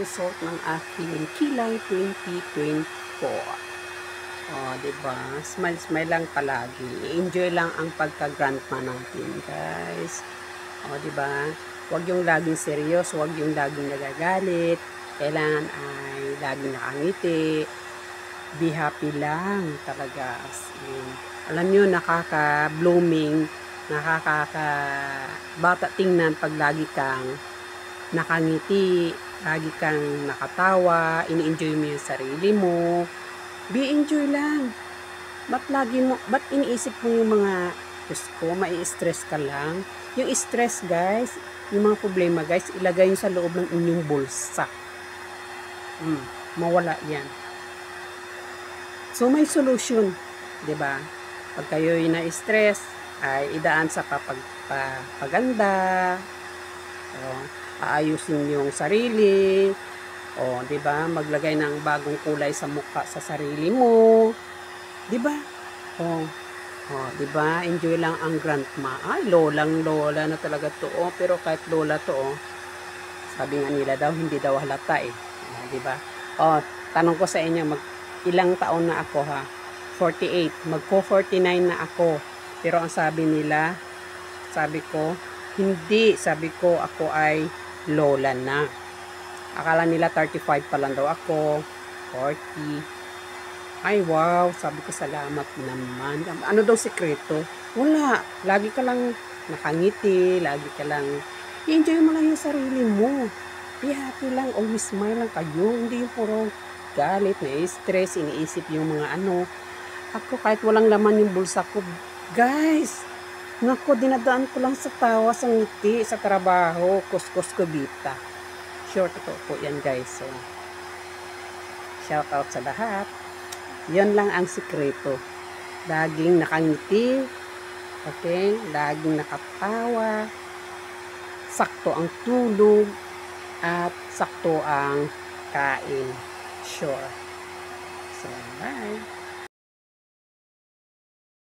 result ng aking kilay 2024. Diba? Smile, smile lang palagi. Enjoy lang ang pagka-grandma natin, guys. Diba? Huwag yung laging serious, huwag yung laging nagagalit. Kailangan ay laging nakangiti. Be happy lang talaga. Alam nyo, nakaka-blooming, nakaka-bata tingnan pag lagi kang nakangiti, lagi kang nakatawa, ini-enjoy mo yung sarili mo. Be enjoy lang. Ba't iniisip mo yung mga, Diyos ko, mai-stress ka lang? Yung stress, guys, yung mga problema, guys, ilagay nyo sa loob ng inyong bulsa. Mawala yan. So, may solution, diba? Pag kayo'y na-stress, ay idaan sa paganda, aayusin yung sarili, diba? Maglagay ng bagong kulay sa mukha sa sarili mo, diba? Diba? Enjoy lang ang grandma. Ay, lolang-lola na talaga to, pero kahit lola to, sabi nga nila daw, hindi daw halata eh. Diba? Tanong ko sa inyo, ilang taon na ako ha? 48. Magpo-49 na ako. Pero ang sabi nila, sabi ko, hindi. Sabi ko, ako ay lola na. Akala nila 35 pa lang daw ako. 40. Ay, wow. Sabi ko, salamat naman. Ano daw sekreto? Wala. Lagi ka lang nakangiti. Lagi ka lang, enjoy mo lang yung sarili mo. Be happy lang. Always smile lang kayo. Hindi yung puro galit, na-stress, iniisip yung mga ano. Ako, kahit walang laman yung bulsa ko, guys, naku, dinadaan ko lang sa tawa, sa ngiti, sa trabaho, kuskus kubita. Sure, totoo po yan, guys. So, shout out sa lahat. Yan lang ang sikreto. Laging nakangiti, okay? Laging nakatawa, sakto ang tulog, at sakto ang kain. Sure. So, bye.